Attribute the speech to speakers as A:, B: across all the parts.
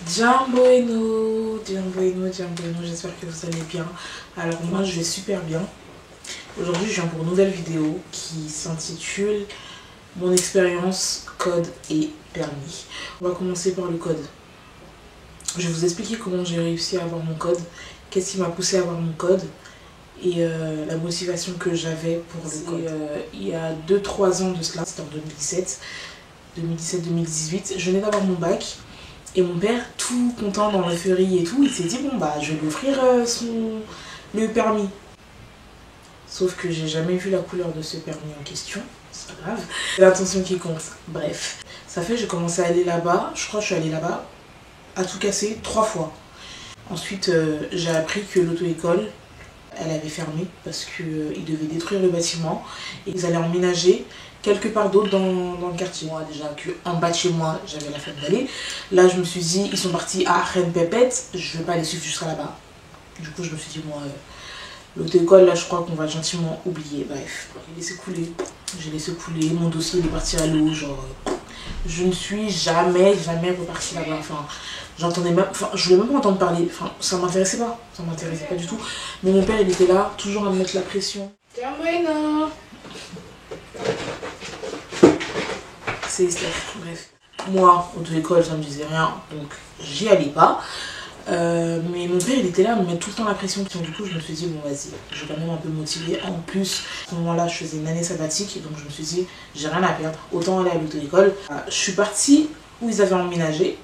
A: Jamboeno, j'espère que vous allez bien. Alors moi je vais super bien. Aujourd'hui je viens pour une nouvelle vidéo qui s'intitule Mon expérience, code et permis. On va commencer par le code. Je vais vous expliquer comment j'ai réussi à avoir mon code, qu'est-ce qui m'a poussé à avoir mon code et la motivation que j'avais pour le code. Il y a 2-3 ans de cela, c'était en 2017-2018, je venais d'avoir mon bac. Et mon père, tout content dans l'euphorie et tout, il s'est dit bon bah je vais lui offrir le permis. Sauf que j'ai jamais vu la couleur de ce permis en question, c'est pas grave. C'est l'intention qui compte. Bref, ça fait j'ai commencé à aller là-bas, je crois que je suis allée là-bas à tout casser 3 fois. Ensuite j'ai appris que l'auto-école, elle avait fermé parce qu'ils devaient détruire le bâtiment et ils allaient emménager quelque part d'autre dans le quartier. Moi déjà qu'en bas de chez moi j'avais la flemme d'aller. Là je me suis dit ils sont partis à Reine Pépette, je vais pas les suivre jusqu'à là-bas. Du coup je me suis dit moi l'auto-école là je crois qu'on va gentiment oublier. Bref, j'ai laissé couler, mon dossier il est parti à l'eau, genre je ne suis jamais repartie là-bas. Enfin j'entendais même, enfin je voulais même pas entendre parler, enfin ça m'intéressait pas du tout. Mais mon père il était là toujours à me mettre la pression. Tiens bueno. C'est bref. Moi, auto-école, ça me disait rien, donc j'y allais pas. Mais mon père, il était là à me mettre tout le temps la pression. Du coup, je me suis dit, bon, vas-y, je vais quand même un peu me motiver. En plus, à ce moment-là, je faisais une année sabbatique, donc je me suis dit, j'ai rien à perdre, autant aller à l'auto-école. Je suis partie où ils avaient emménagé.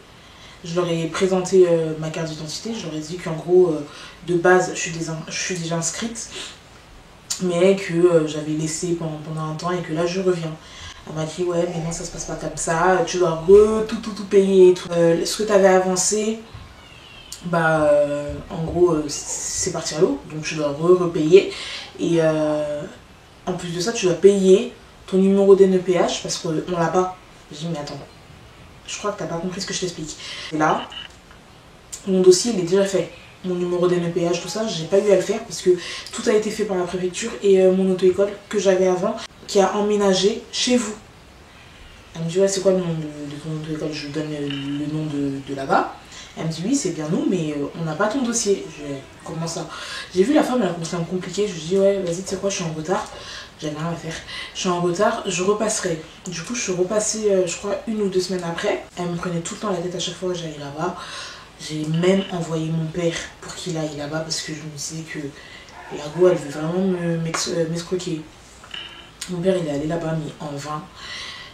A: Je leur ai présenté ma carte d'identité. Je leur ai dit qu'en gros, de base, je suis déjà inscrite, mais que j'avais laissé pendant un temps et que là, je reviens. Elle m'a dit ouais mais non ça se passe pas comme ça, tu dois tout payer et tout. Ce que tu avais avancé, bah en gros c'est parti à l'eau, donc tu dois repayer. Et en plus de ça tu dois payer ton numéro d'NEPH parce qu'on l'a pas. J'ai dit mais attends, je crois que t'as pas compris ce que je t'explique. Et là, mon dossier il est déjà fait. Mon numéro d'NEPH, tout ça, j'ai pas eu à le faire parce que tout a été fait par la préfecture et mon auto-école que j'avais avant qui a emménagé chez vous. Elle me dit ouais c'est quoi le nom de ton auto-école, je lui donne le nom de là-bas. Elle me dit oui c'est bien nous mais on n'a pas ton dossier. Comment ça? J'ai vu la femme, elle a commencé à me compliquer, je lui dis ouais vas-y tu sais quoi je suis en retard. J'avais rien à faire. Je suis en retard, je repasserai. Du coup je suis repassée je crois 1 ou 2 semaines après. Elle me prenait tout le temps la tête à chaque fois que j'allais là-bas. J'ai même envoyé mon père pour qu'il aille là-bas parce que je me disais que la go elle veut vraiment m'escroquer. Mon père il est allé là-bas mais en vain.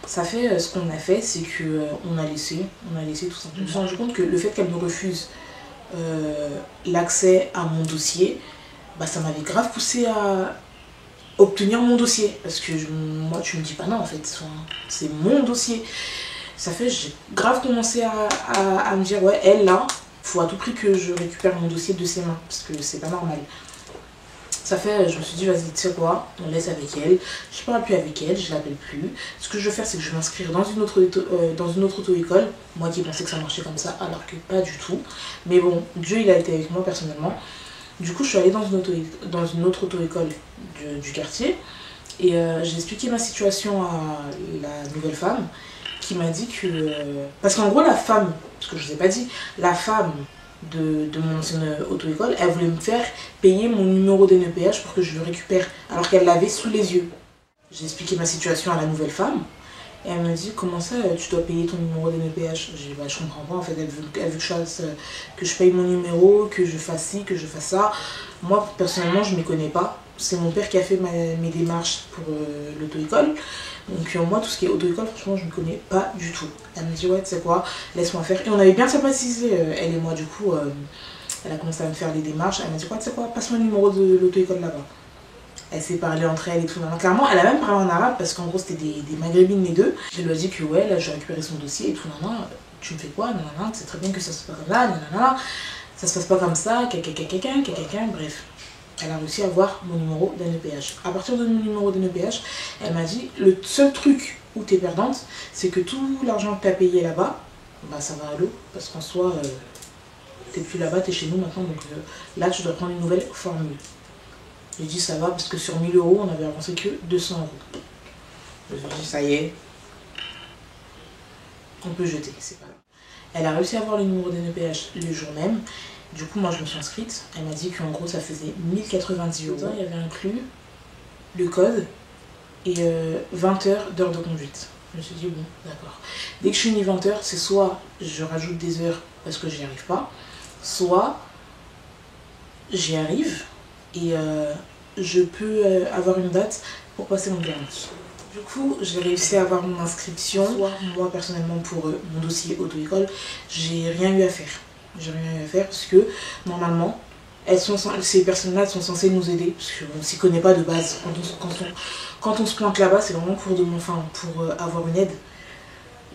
A: Ça fait ce qu'on a fait, c'est que on a laissé tout simplement. Je me suis rendu compte que le fait qu'elle me refuse l'accès à mon dossier, bah ça m'avait grave poussé à obtenir mon dossier. Parce que moi tu me dis pas non en fait, c'est mon dossier. Ça fait j'ai grave commencé à me dire ouais elle là, faut à tout prix que je récupère mon dossier de ses mains. Parce que c'est pas normal. Ça fait, je me suis dit, vas-y, tu sais quoi, on laisse avec elle. Je parle plus avec elle, je l'appelle plus. Ce que je vais faire, c'est que je vais m'inscrire dans une autre auto-école. Moi qui pensais que ça marchait comme ça, alors que pas du tout. Mais bon, Dieu, il a été avec moi personnellement. Du coup, je suis allée dans une autre auto-école du quartier. Et j'ai expliqué ma situation à la nouvelle femme qui m'a dit que... parce qu'en gros, la femme, parce que je ne vous ai pas dit, la femme de mon ancienne auto-école, elle voulait me faire payer mon numéro d'NEPH pour que je le récupère alors qu'elle l'avait sous les yeux. J'ai expliqué ma situation à la nouvelle femme et elle me dit comment ça tu dois payer ton numéro d'NEPH. J'ai dit bah je comprends pas en fait, elle veut que je paye mon numéro, que je fasse ci, que je fasse ça. Moi personnellement je ne m'y connais pas. C'est mon père qui a fait mes démarches pour l'auto-école. Donc moi tout ce qui est auto-école franchement je ne connais pas du tout. Elle me dit ouais tu sais quoi, laisse-moi faire. Et on avait bien sympathisé elle et moi du coup. Elle a commencé à me faire les démarches. Elle m'a dit quoi tu sais quoi, passe-moi le numéro de l'auto-école là-bas. Elle s'est parlé entre elles et tout. Clairement elle a même parlé en arabe parce qu'en gros c'était des maghrébines les deux. Je lui ai dit que ouais là j'ai récupéré son dossier et tout. Tu me fais quoi, tu sais très bien que ça se passe pas comme ça, ça se passe pas comme ça, quelqu'un, bref. Elle a réussi à avoir mon numéro d'NEPH. À partir de mon numéro d'NEPH, elle m'a dit le seul truc où tu es perdante, c'est que tout l'argent que tu as payé là-bas, bah ça va à l'eau. Parce qu'en soi, t'es plus là-bas, t'es chez nous maintenant. Donc là, tu dois prendre une nouvelle formule. J'ai dit ça va parce que sur 1000 €, on avait avancé que 200 €. Je me suis dit ça y est, on peut jeter, c'est pas grave. Elle a réussi à avoir le numéro d'NEPH le jour même. Du coup, moi, je me suis inscrite. Elle m'a dit qu'en gros, ça faisait 1090 €. Il y avait inclus le code et 20 heures d'heures de conduite. Je me suis dit, bon, d'accord. Dès que je finis 20 heures, c'est soit je rajoute des heures parce que j'y arrive pas, soit j'y arrive et je peux avoir une date pour passer mon permis. Du coup, j'ai réussi à avoir mon inscription. Soit moi, personnellement, pour mon dossier auto-école, j'ai rien eu à faire. J'ai rien eu à faire parce que, normalement, ces personnes-là sont censées nous aider. Parce qu'on ne s'y connaît pas de base. Quand on se pointe là-bas, c'est vraiment pour avoir une aide.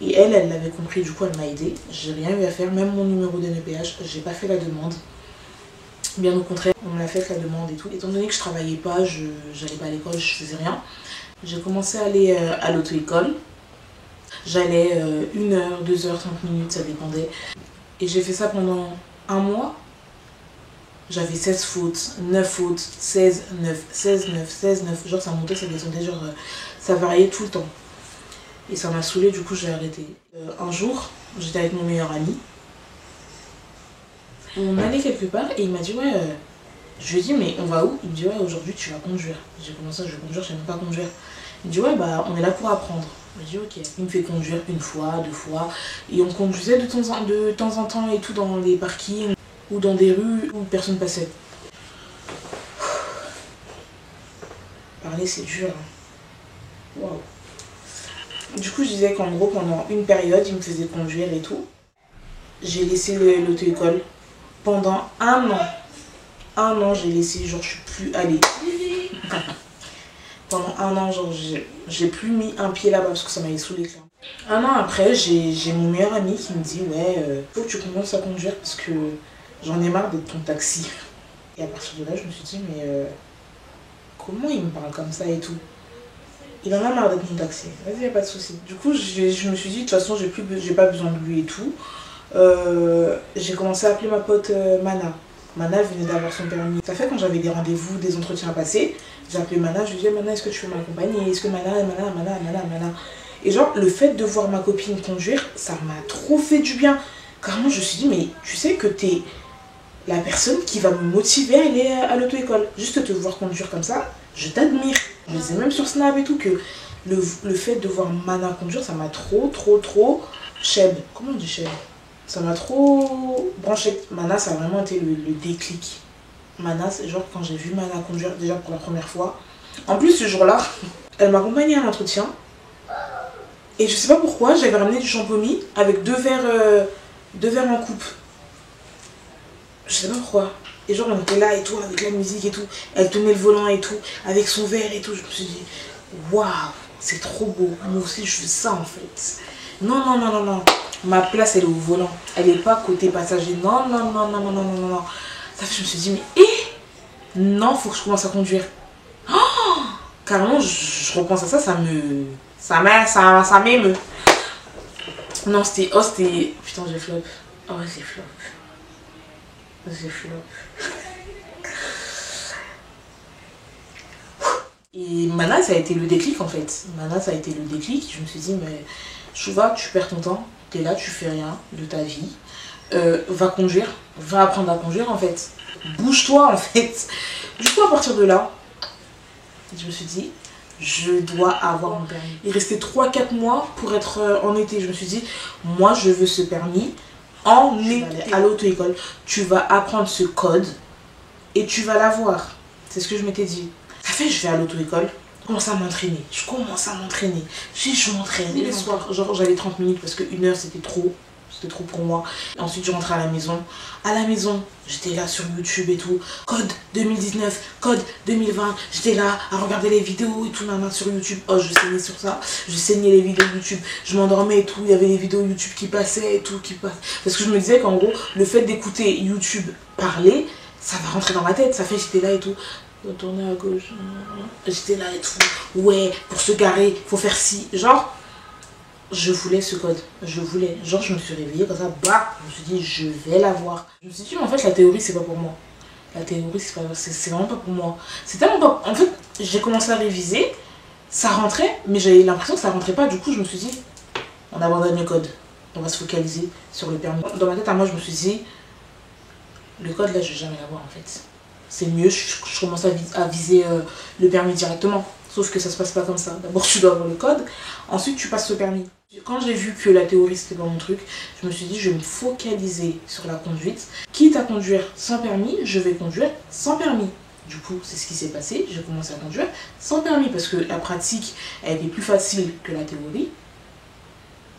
A: Et elle l'avait compris, du coup, elle m'a aidée. J'ai rien eu à faire, même mon numéro d'NEPH, j'ai pas fait la demande. Bien au contraire, on me l'a fait la demande et tout. Étant donné que je travaillais pas, j'allais pas à l'école, je faisais rien. J'ai commencé à aller à l'auto-école. J'allais 1 heure, 2 heures, 30 minutes, ça dépendait. Et j'ai fait ça pendant un mois. J'avais 16 fautes, 9 fautes, 16, 9, 16, 9, 16, 9. Genre ça montait, ça descendait, genre ça variait tout le temps. Et ça m'a saoulée, du coup j'ai arrêté. Un jour, j'étais avec mon meilleur ami. On allait quelque part et il m'a dit ouais, je lui ai dit mais on va où? Il me dit ouais, aujourd'hui tu vas conduire. J'ai commencé, je vais conduire, je sais même pas conduire. Il me dit ouais, bah on est là pour apprendre. Je dis ok. Il me fait conduire 1 fois, 2 fois. Et on conduisait de temps en temps et tout dans les parkings ou dans des rues où personne passait. Parler c'est dur. Waouh. Du coup je disais qu'en gros pendant une période il me faisait conduire et tout. J'ai laissé l'auto-école pendant 1 an. 1 an j'ai laissé, genre je suis plus allée. Pendant 1 an, genre j'ai plus mis un pied là-bas parce que ça m'avait saoulé. 1 an après, j'ai mon meilleur ami qui me dit ouais, faut que tu commences à conduire parce que j'en ai marre d'être ton taxi. Et à partir de là, je me suis dit mais comment il me parle comme ça et tout? Il en a marre d'être mon taxi. Vas-y, y a pas de souci. Du coup, je me suis dit de toute façon, j'ai pas besoin de lui et tout. J'ai commencé à appeler ma pote Mana. Mana venait d'avoir son permis. Ça fait quand j'avais des rendez-vous, des entretiens à passer, j'ai appelé Mana, je lui disais Mana, est-ce que tu veux m'accompagner? Est-ce que Mana. Et genre, le fait de voir ma copine conduire, ça m'a trop fait du bien. Carrément, je me suis dit, mais tu sais que t'es la personne qui va me motiver à aller à l'auto-école. Juste te voir conduire comme ça, je t'admire. Je disais même sur Snap et tout que le fait de voir Mana conduire, ça m'a trop. Cheb. Comment on dit Cheb? Ça m'a trop branché. Mana, ça a vraiment été le déclic. Mana, c'est genre quand j'ai vu Mana conduire déjà pour la première fois. En plus, ce jour-là, elle m'a accompagnée à l'entretien. Et je sais pas pourquoi, j'avais ramené du champomis avec 2 verres en coupe. Je sais pas pourquoi. Et genre, on était là et tout, avec la musique et tout. Elle tenait le volant et tout, avec son verre et tout. Je me suis dit, waouh, c'est trop beau. Moi aussi, je veux ça en fait. Non. Ma place, elle est au volant. Elle est pas côté passager. Non. Ça fait, je me suis dit, mais non, faut que je commence à conduire. Oh, carrément, je repense à ça, ça m'émeut. Non, c'était. Putain, j'ai flop. Oh, j'ai flop. Et Mana, ça a été le déclic en fait. Mana, ça a été le déclic. Je me suis dit, mais Chouva, tu perds ton temps. T'es là, tu fais rien de ta vie. Va conduire. Va apprendre à conduire en fait. Bouge-toi en fait. Du coup, à partir de là, je me suis dit, je dois avoir mon permis. Il restait 3-4 mois pour être en été. Je me suis dit, moi, je veux ce permis en été. À l'auto-école, tu vas apprendre ce code et tu vas l'avoir. C'est ce que je m'étais dit. Ça fait, je vais à l'auto-école. Je commence à m'entraîner. Je m'entraîne les soirs. Genre, j'avais 30 minutes parce que 1 heure, c'était trop. C'était trop pour moi. Ensuite, je rentrais à la maison. À la maison, j'étais là sur YouTube et tout. Code 2019, code 2020. J'étais là à regarder les vidéos et tout, sur YouTube. Oh, je saignais sur ça. Je saignais les vidéos YouTube. Je m'endormais et tout. Il y avait les vidéos YouTube qui passaient et tout, Parce que je me disais qu'en gros, le fait d'écouter YouTube parler, ça va rentrer dans ma tête. Ça fait, j'étais là et tout. Retourner à gauche. J'étais là et tout. Ouais, pour se garer, faut faire ci. Genre, je voulais ce code. Genre, je me suis réveillée comme ça. Bah, je me suis dit, je vais l'avoir. Je me suis dit, mais en fait, la théorie, c'est pas pour moi. La théorie, c'est vraiment pas pour moi. C'est tellement pas. En fait, j'ai commencé à réviser. Ça rentrait, mais j'avais l'impression que ça rentrait pas. Du coup, je me suis dit, on abandonne le code. on va se focaliser sur le permis. Dans ma tête à moi, je me suis dit, le code là, je vais jamais l'avoir en fait. C'est mieux, je commence à viser le permis directement. Sauf que ça se passe pas comme ça. D'abord, tu dois avoir le code, ensuite tu passes le permis. Quand j'ai vu que la théorie c'était pas mon truc, je me suis dit je vais me focaliser sur la conduite. Quitte à conduire sans permis, je vais conduire sans permis. Du coup, c'est ce qui s'est passé, j'ai commencé à conduire sans permis parce que la pratique, elle était plus facile que la théorie.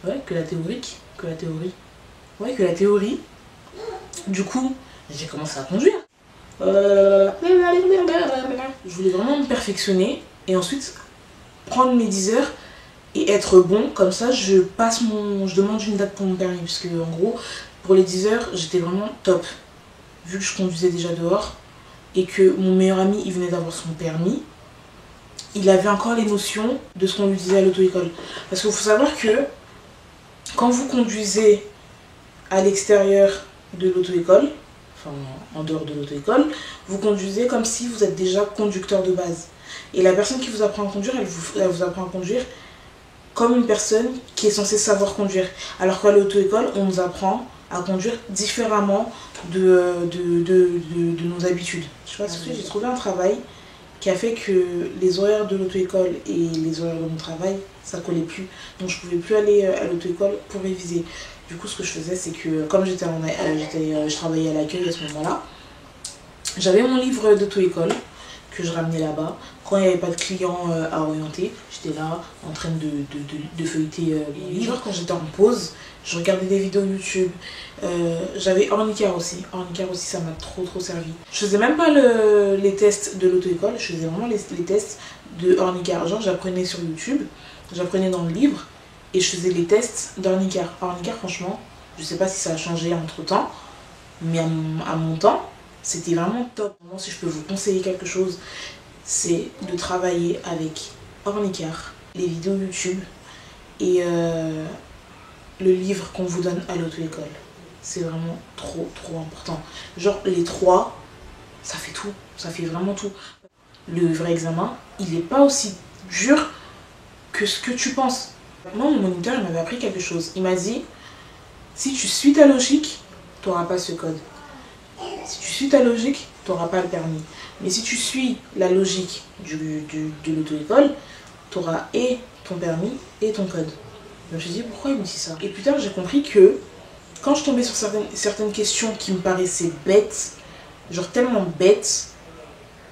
A: Ouais, que la théorique, que la théorie. Ouais, que la théorie. Du coup, j'ai commencé à conduire. Je voulais vraiment me perfectionner et ensuite prendre mes 10 heures et être bon. Comme ça, je demande une date pour mon permis. Parce que en gros, pour les 10 heures, j'étais vraiment top. Vu que je conduisais déjà dehors et que mon meilleur ami, il venait d'avoir son permis, il avait encore les notions de ce qu'on lui disait à l'auto-école. Parce qu'il faut savoir que quand vous conduisez à l'extérieur de l'auto-école, enfin en dehors de l'auto-école, vous conduisez comme si vous êtes déjà conducteur de base. Et la personne qui vous apprend à conduire, elle vous apprend à conduire comme une personne qui est censée savoir conduire. Alors qu'à l'auto-école, on nous apprend à conduire différemment de nos habitudes. Je sais pas si j'ai trouvé un travail qui a fait que les horaires de l'auto-école et les horaires de mon travail, ça collait plus. Donc je pouvais plus aller à l'auto-école pour réviser. Du coup, ce que je faisais, c'est que comme je travaillais à l'accueil à ce moment-là, j'avais mon livre d'auto-école que je ramenais là-bas. Quand il n'y avait pas de clients à orienter, j'étais là en train de feuilleter mon livre. Quand j'étais en pause, je regardais des vidéos YouTube. J'avais Ornicar aussi. Ornicar aussi, ça m'a trop servi. Je faisais même pas les tests de l'auto-école, je faisais vraiment les tests de Ornicar. Genre, j'apprenais sur YouTube, j'apprenais dans le livre et je faisais les tests d'Ornicar. Ornicar, franchement, je sais pas si ça a changé entre temps, mais à mon temps, c'était vraiment top. Si je peux vous conseiller quelque chose, c'est de travailler avec Ornicar, les vidéos YouTube et le livre qu'on vous donne à l'auto-école. C'est vraiment trop important. Genre les trois, ça fait tout, ça fait vraiment tout. Le vrai examen, il n'est pas aussi dur que ce que tu penses. Moi, mon moniteur, il m'avait appris quelque chose. Il m'a dit, si tu suis ta logique, tu n'auras pas ce code. Si tu suis ta logique, tu n'auras pas le permis. Mais si tu suis la logique de l'auto-école, tu auras et ton permis et ton code. Je me suis dit, pourquoi il me dit ça? Et plus tard, j'ai compris que quand je tombais sur certaines questions qui me paraissaient bêtes, genre tellement bêtes,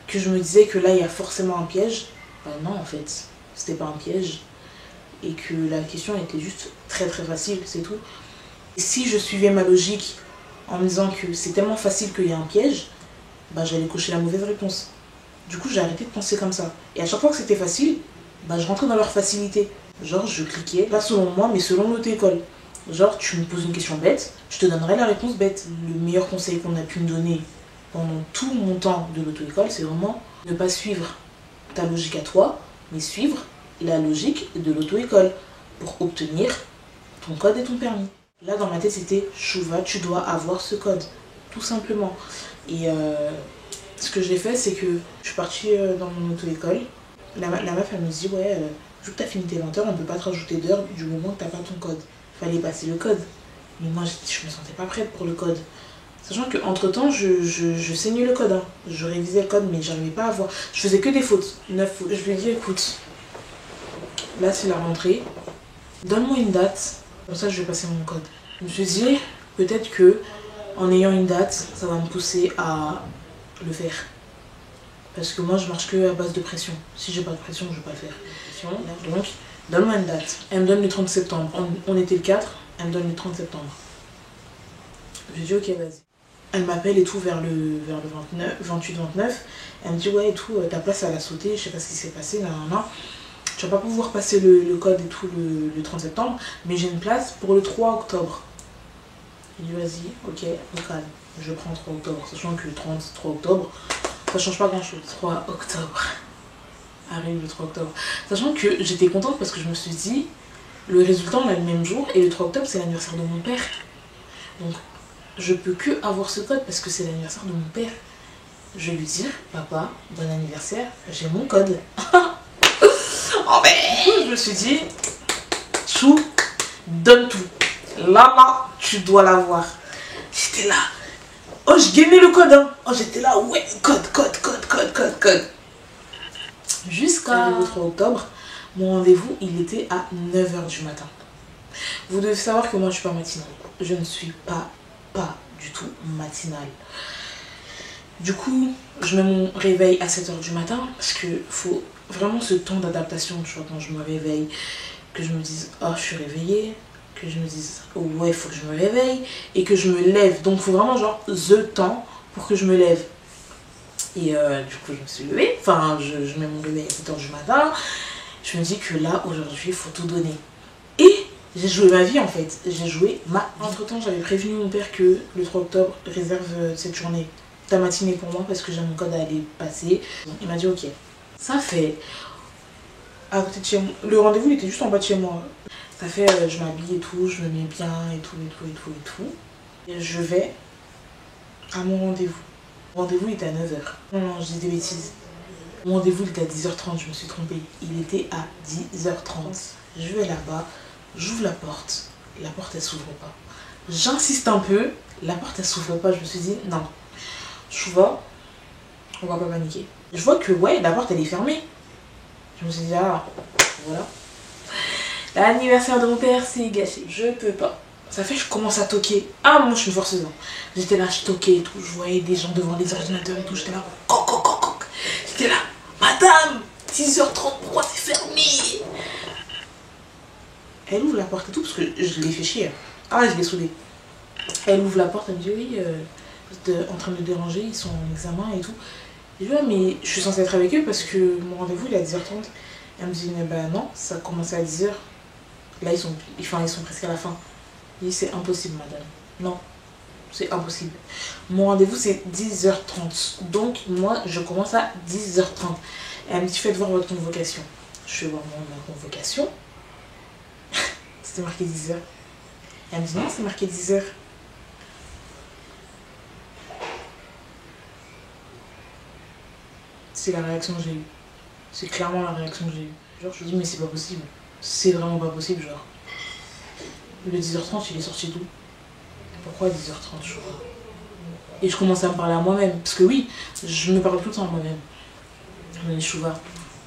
A: que je me disais que là, il y a forcément un piège. Ben non, en fait, c'était pas un piège. Et que la question était juste très facile, c'est tout. Et si je suivais ma logique en me disant que c'est tellement facile qu'il y a un piège, bah j'allais cocher la mauvaise réponse. Du coup, j'ai arrêté de penser comme ça. Et à chaque fois que c'était facile, bah je rentrais dans leur facilité. Genre, je cliquais, pas selon moi, mais selon l'auto-école. Genre, tu me poses une question bête, je te donnerai la réponse bête. Le meilleur conseil qu'on a pu me donner pendant tout mon temps de l'auto-école, c'est vraiment ne pas suivre ta logique à toi, mais suivre la logique de l'auto-école pour obtenir ton code et ton permis. Là, dans ma tête, c'était Chouva, tu dois avoir ce code, tout simplement. Et ce que j'ai fait, c'est que je suis partie dans mon auto-école. La meuf, elle me dit, ouais, vu que tu as fini tes 20 heures, on ne peut pas te rajouter d'heures du moment que tu n'as pas ton code. Il fallait passer le code. Mais moi, je me sentais pas prête pour le code. Sachant qu'entre temps, je saignais le code. Hein. Je révisais le code, mais j'arrivais pas à voir. Je faisais que des fautes, 9 fautes. Je lui ai dit, écoute, là c'est la rentrée, donne-moi une date, comme ça je vais passer mon code. Je me suis dit, peut-être que en ayant une date, ça va me pousser à le faire. Parce que moi je marche que à base de pression. Si j'ai pas de pression, je vais pas le faire. Donc, donne-moi une date. Elle me donne le 30 septembre. On était le 4, elle me donne le 30 septembre. J'ai dit, ok, vas-y. Elle m'appelle et tout vers le 28-29. Elle me dit, ouais, et tout, ta place elle a sauté, je sais pas ce qui s'est passé, non. Tu vas pas pouvoir passer le code et tout le 30 septembre, mais j'ai une place pour le 3 octobre. Il dit, vas-y, ok, au calme, je prends 3 octobre. Sachant que le 3 octobre, ça change pas grand chose. 3 octobre. Arrive le 3 octobre. Sachant que j'étais contente parce que je me suis dit, le résultat on a le même jour et le 3 octobre c'est l'anniversaire de mon père. Donc je peux que avoir ce code parce que c'est l'anniversaire de mon père. Je vais lui dire, papa, bon anniversaire, j'ai mon code. Oh ben, je me suis dit, Chou, donne tout. Là, tu dois l'avoir. J'étais là. Oh, je gagnais le code, hein. Oh, j'étais là, ouais, code. Jusqu'à le 3 octobre, mon rendez-vous, il était à 9h du matin. Vous devez savoir que moi, je suis pas matinale. Je ne suis pas du tout matinale. Du coup, je mets mon réveil à 7h du matin parce qu'il faut vraiment ce temps d'adaptation, tu vois, quand je me réveille, que je me dise, oh, je suis réveillée, que je me dise, oh, ouais, il faut que je me réveille et que je me lève. Donc, il faut vraiment, genre, the temps pour que je me lève. Et du coup, je me suis levée, enfin, je mets mon réveil à 7h du matin. Je me dis que là, aujourd'hui, il faut tout donner. Et j'ai joué ma vie, en fait. J'ai joué ma vie. Entre-temps, j'avais prévenu mon père que le 3 octobre réserve cette journée, ta matinée pour moi, parce que j'ai mon code à aller passer. Il m'a dit ok. Ça fait à côté de chez moi. Le rendez-vous, il était juste en bas de chez moi. Ça fait, je m'habille et tout, je me mets bien et tout. Et je vais à mon rendez-vous. Mon rendez-vous était à 9h. Non, je dis des bêtises. Mon rendez-vous était à 10h30, je me suis trompée. Il était à 10h30. Je vais là-bas, j'ouvre la porte elle s'ouvre pas. J'insiste un peu, la porte elle s'ouvre pas. Je me suis dit non, je vois, on va pas paniquer. Je vois que ouais, la porte elle est fermée. Je me suis dit ah, voilà. L'anniversaire de mon père c'est gâché, je peux pas. Ça fait que je commence à toquer. Ah, moi je suis forceuse. J'étais là, je toquais et tout. Je voyais des gens devant les ordinateurs et tout. J'étais là, coc. J'étais là, madame, 10h30, pourquoi c'est fermé? Elle ouvre la porte et tout, parce que je l'ai fait chier. Ah, je l'ai saoulée. Elle ouvre la porte, elle me dit oui, vous êtes en train de me déranger, ils sont en examen et tout. Je dis ouais, mais je suis censée être avec eux parce que mon rendez-vous il est à 10h30. Elle me dit mais bah non, ça a commencé à 10h. Là ils sont presque à la fin. Je dis c'est impossible madame. Non, c'est impossible. Mon rendez-vous c'est 10h30. Donc moi je commence à 10h30. Elle me dit faites voir votre convocation. Je vais voir ma convocation. C'était marqué 10h. Elle me dit non, c'est marqué 10h. C'est la réaction que j'ai eue. C'est clairement la réaction que j'ai eue. Genre, je me dis, mais c'est pas possible. C'est vraiment pas possible, genre. Le 10h30, il est sorti d'où? Pourquoi 10h30, je vois? Et je commence à me parler à moi-même. Parce que oui, je me parle tout le temps à moi-même. Je me dis, Chouva,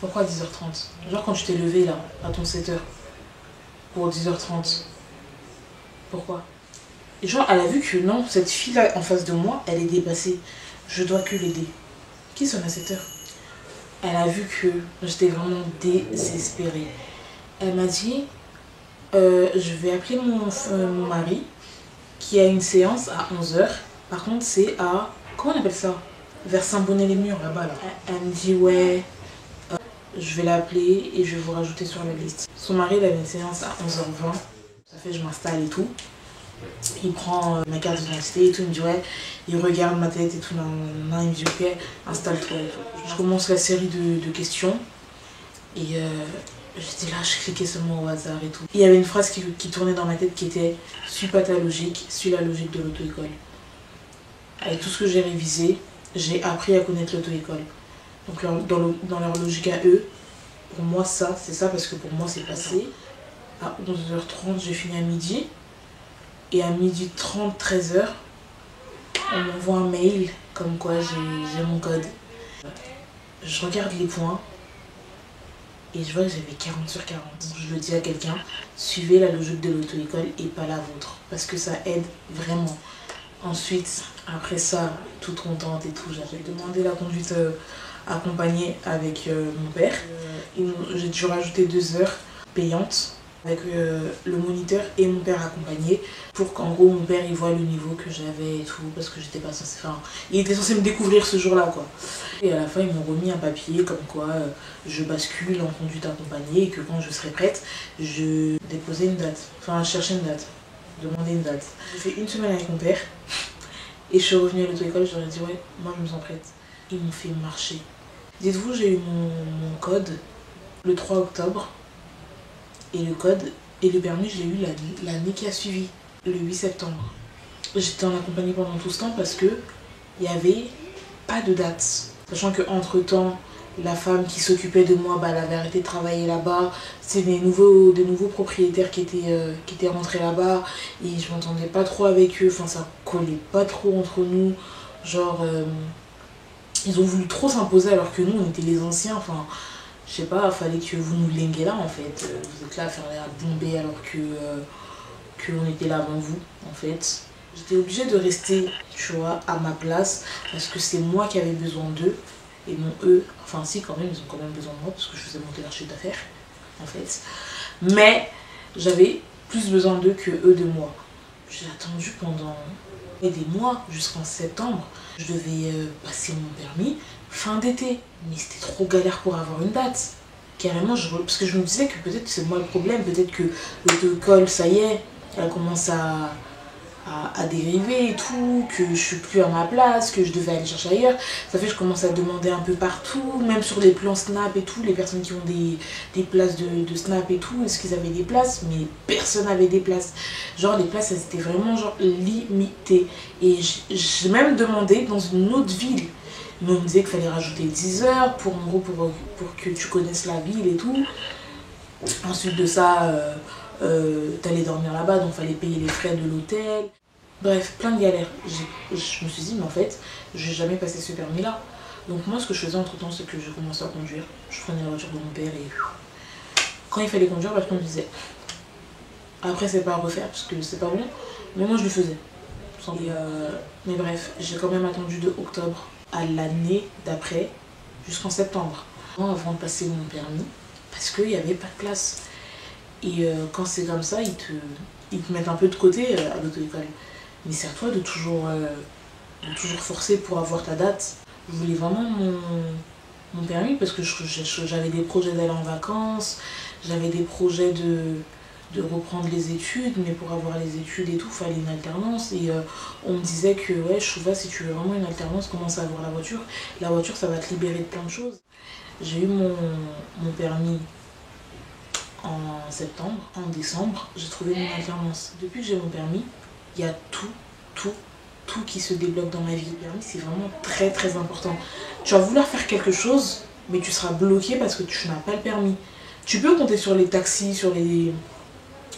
A: pourquoi 10h30? Genre, quand tu t'es levé là, à ton 7h, pour 10h30. Pourquoi? Et genre, elle a vu que non, cette fille-là en face de moi, elle est dépassée. Je dois que l'aider. Qui sonne à 7h? Elle a vu que j'étais vraiment désespérée. Elle m'a dit, je vais appeler mon mari qui a une séance à 11h. Par contre, c'est à, comment on appelle ça? Vers Saint-Bonnet-les-Murs, là-bas. Là. Elle me dit, ouais, je vais l'appeler et je vais vous rajouter sur la liste. Son mari, il avait une séance à 11h20. Ça fait, je m'installe et tout. Il prend ma carte d'identité et tout, il me dit ouais, il regarde ma tête et tout, il me dit ok, installe-toi et tout. Je commence la série de questions et j'étais là, je cliquais seulement au hasard et tout. Il y avait une phrase qui tournait dans ma tête qui était suis pas ta logique, suis la logique de l'auto-école. Avec tout ce que j'ai révisé, j'ai appris à connaître l'auto-école. Donc dans leur logique à eux, pour moi ça, c'est ça parce que pour moi c'est passé. À 11h30, j'ai fini à midi. Et à 12h30, 13h, on m'envoie un mail comme quoi j'ai mon code. Je regarde les points et je vois que j'avais 40/40. Je le dis à quelqu'un, suivez la logique de l'auto-école et pas la vôtre. Parce que ça aide vraiment. Ensuite, après ça, toute contente et tout, j'avais demandé la conduite accompagnée avec mon père. J'ai dû rajouter 2 heures payantes avec le moniteur et mon père accompagné pour qu'en gros mon père il voit le niveau que j'avais et tout parce que j'étais pas censée, enfin il était censé me découvrir ce jour là quoi. Et à la fin ils m'ont remis un papier comme quoi je bascule en conduite accompagnée et que quand je serai prête je déposais une date, enfin je cherchais une date, demandais une date. J'ai fait une semaine avec mon père et je suis revenue à l'auto-école, je leur ai dit ouais moi je me sens prête. Ils m'ont fait marcher. Dites-vous j'ai eu mon code le 3 octobre. Et le code et le permis, je l'ai eu l'année qui a suivi, le 8 septembre. J'étais en accompagnée pendant tout ce temps parce que il n'y avait pas de date. Sachant qu'entre temps, la femme qui s'occupait de moi, bah, elle avait arrêté de travailler là-bas. C'est des nouveaux propriétaires qui étaient rentrés là-bas. Et je m'entendais pas trop avec eux. Enfin, ça collait pas trop entre nous. Genre, ils ont voulu trop s'imposer alors que nous, on était les anciens. Enfin, je sais pas, fallait que vous nous linguez là, en fait. Vous êtes là à faire la bomber alors qu'on était là avant vous, en fait. J'étais obligée de rester, tu vois, à ma place. Parce que c'est moi qui avais besoin d'eux. Et non eux, enfin si quand même, ils ont quand même besoin de moi parce que je faisais monter leur chiffre d'affaires en fait. Mais j'avais plus besoin d'eux que eux de moi. J'ai attendu pendant des mois, jusqu'en septembre. Je devais passer mon permis fin d'été. Mais c'était trop galère pour avoir une date. Carrément, parce que je me disais que peut-être c'est moi le problème, peut-être que l'auto-école, ça y est, elle commence à dériver et tout, que je suis plus à ma place, que je devais aller chercher ailleurs. Ça fait que je commence à demander un peu partout, même sur les plans Snap et tout, les personnes qui ont des places de Snap et tout, est-ce qu'ils avaient des places? Mais personne n'avait des places. Genre les places, elles étaient vraiment genre limitées. Et j'ai même demandé dans une autre ville. Mais on me disait qu'il fallait rajouter 10 heures pour, en gros, pour que tu connaisses la ville et tout. Ensuite de ça, t'allais dormir là-bas, donc fallait payer les frais de l'hôtel. Bref, plein de galères. Je me suis dit, mais en fait, je vais jamais passer ce permis-là. Donc moi, ce que je faisais entre-temps, c'est que je commençais à conduire. Je prenais la voiture de mon père et quand il fallait conduire, bah, je conduisais. Après, c'est pas à refaire parce que c'est pas bon, mais moi, je le faisais. Mais bref, j'ai quand même attendu de octobre à l'année d'après jusqu'en septembre avant de passer mon permis parce qu'il n'y avait pas de place. Et quand c'est comme ça, ils te mettent un peu de côté à l'auto-école. Mais c'est à toi de toujours forcer pour avoir ta date. Je voulais vraiment mon permis parce que j'avais des projets d'aller en vacances, j'avais des projets de reprendre les études, mais pour avoir les études et tout, il fallait une alternance. Et on me disait que, ouais, Chouva, si tu veux vraiment une alternance, commence à avoir la voiture. La voiture, ça va te libérer de plein de choses. J'ai eu mon permis en septembre. En décembre, j'ai trouvé mon alternance. Depuis que j'ai mon permis, il y a tout qui se débloque dans ma vie. Le permis, c'est vraiment très très important. Tu vas vouloir faire quelque chose, mais tu seras bloqué parce que tu n'as pas le permis. Tu peux compter sur les taxis, sur les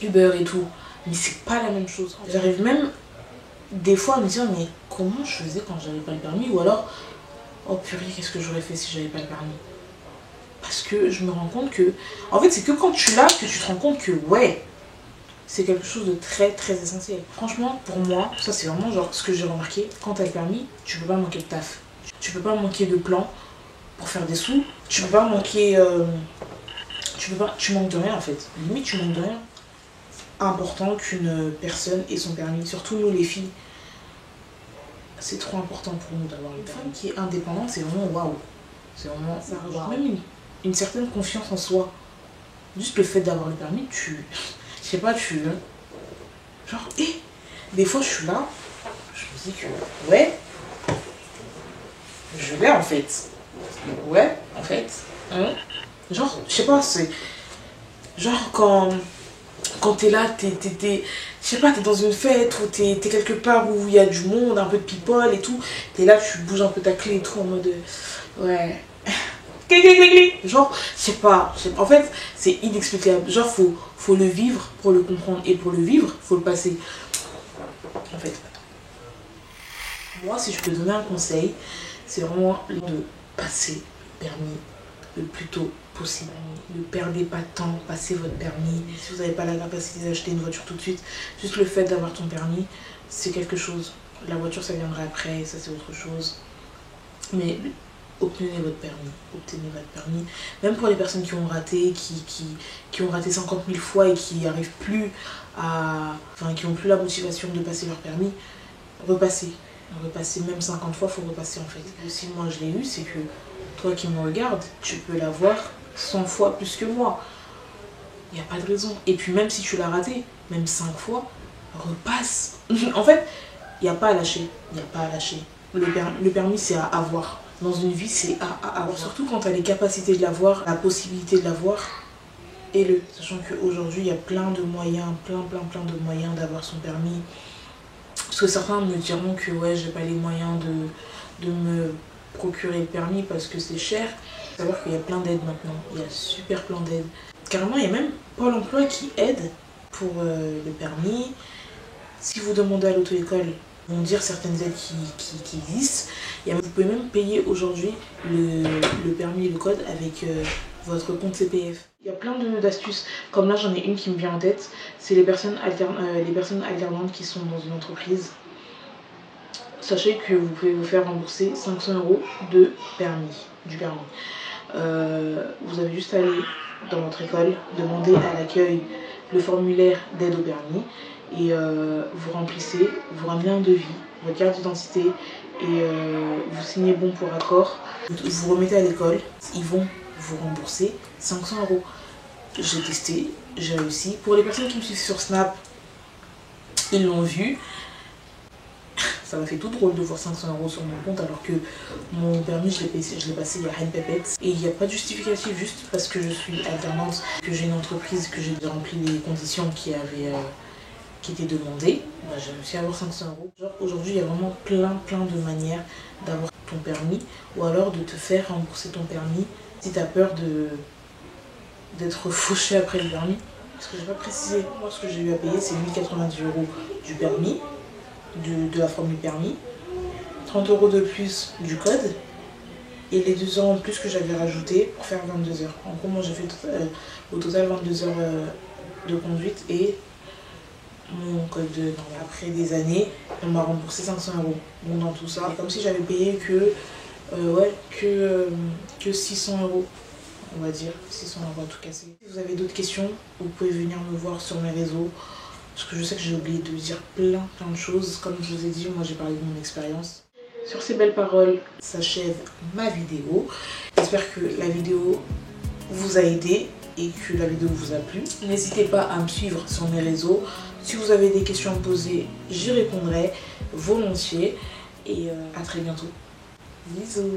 A: Uber et tout, mais c'est pas la même chose. J'arrive même des fois à me dire, mais comment je faisais quand j'avais pas le permis? Ou alors, oh purée, qu'est-ce que j'aurais fait si j'avais pas le permis? Parce que je me rends compte que... En fait, c'est que quand tu l'as que tu te rends compte que, ouais, c'est quelque chose de très très essentiel. Franchement, pour moi, ça c'est vraiment genre ce que j'ai remarqué. Quand t'as le permis, tu peux pas manquer de taf. Tu peux pas manquer de plan pour faire des sous. Tu peux pas manquer... Tu manques de rien en fait. Limite, tu manques de rien. Important qu'une personne ait son permis. Surtout nous les filles. C'est trop important pour nous d'avoir une femme qui est indépendante. C'est vraiment waouh. C'est vraiment... Ça rajoute même une certaine confiance en soi. Juste le fait d'avoir le permis, je sais pas, genre, des fois je suis là, je me dis que, ouais, je l'ai en fait. Ouais, en fait. Hein? Genre, je sais pas, c'est... Genre quand t'es là, je sais pas, t'es dans une fête ou t'es quelque part où il y a du monde, un peu de people et tout. T'es là, tu bouges un peu ta clé et tout en mode, ouais... Genre, je sais pas, en fait, c'est inexplicable. Genre, faut le vivre pour le comprendre. Et pour le vivre, faut le passer. En fait, moi, si je peux donner un conseil, c'est vraiment de passer le permis le plus tôt possible. Ne perdez pas de temps, passez votre permis. Si vous n'avez pas la capacité d'acheter une voiture tout de suite, juste le fait d'avoir ton permis, c'est quelque chose. La voiture, ça viendra après, ça c'est autre chose. Mais... obtenez votre permis. Même pour les personnes qui ont raté, qui ont raté 50 000 fois et qui n'arrivent plus à... Enfin, qui n'ont plus la motivation de passer leur permis, repasser même 50 fois, il faut repasser en fait. Et si moi je l'ai eu, c'est que toi qui me regardes, tu peux l'avoir 100 fois plus que moi. Il n'y a pas de raison. Et puis même si tu l'as raté, même 5 fois, repasse. En fait, il n'y a pas à lâcher. Le permis, c'est à avoir. Dans une vie, c'est à avoir. Surtout quand tu as les capacités de l'avoir, la possibilité de l'avoir, et sachant qu'aujourd'hui, il y a plein de moyens, plein de moyens d'avoir son permis. Parce que certains me diront que ouais, j'ai pas les moyens de me procurer le permis parce que c'est cher. faut savoir qu'il y a plein d'aides maintenant, il y a super plein d'aides. Carrément, il y a même Pôle emploi qui aide pour le permis. Si vous demandez à l'auto-école, ils vont dire certaines aides qui existent. Vous pouvez même payer aujourd'hui le permis et le code avec votre compte CPF. Il y a plein d'astuces. Comme là, j'en ai une qui me vient en tête. C'est les personnes alternantes qui sont dans une entreprise. Sachez que vous pouvez vous faire rembourser 500 € du permis. Vous avez juste à aller dans votre école, demander à l'accueil le formulaire d'aide au permis et vous remplissez, vous ramenez un devis, votre carte d'identité et vous signez bon pour accord. Vous remettez à l'école, ils vont vous rembourser 500 €. J'ai testé, j'ai réussi. Pour les personnes qui me suivent sur Snap, ils l'ont vu. Ça m'a fait tout drôle de voir 500 € sur mon compte alors que mon permis je l'ai passé il y a rien de pépette. Et il n'y a pas de justificatif, juste parce que je suis alternante, que j'ai une entreprise, que j'ai rempli les conditions qui étaient demandées. Bah, j'ai réussi à avoir 500 €. Genre aujourd'hui il y a vraiment plein de manières d'avoir ton permis ou alors de te faire rembourser ton permis si tu as peur d'être fauché après le permis. Parce que j'ai pas précisé, moi ce que j'ai eu à payer c'est 1090 € du permis. De la formule permis, 30 € de plus du code et les 2 ans en plus que j'avais rajouté pour faire 22 heures. En gros, moi j'ai fait au total 22 heures de conduite et mon code de normal. Après des années, on m'a remboursé 500 €. Donc dans tout ça, c'est comme si j'avais payé que 600 €, on va dire, 600 € à tout casser. Si vous avez d'autres questions, vous pouvez venir me voir sur mes réseaux. Parce que je sais que j'ai oublié de dire plein de choses. Comme je vous ai dit, moi j'ai parlé de mon expérience. Sur ces belles paroles, s'achève ma vidéo. J'espère que la vidéo vous a aidé et que la vidéo vous a plu. N'hésitez pas à me suivre sur mes réseaux. Si vous avez des questions à me poser, j'y répondrai volontiers. Et à très bientôt. Bisous.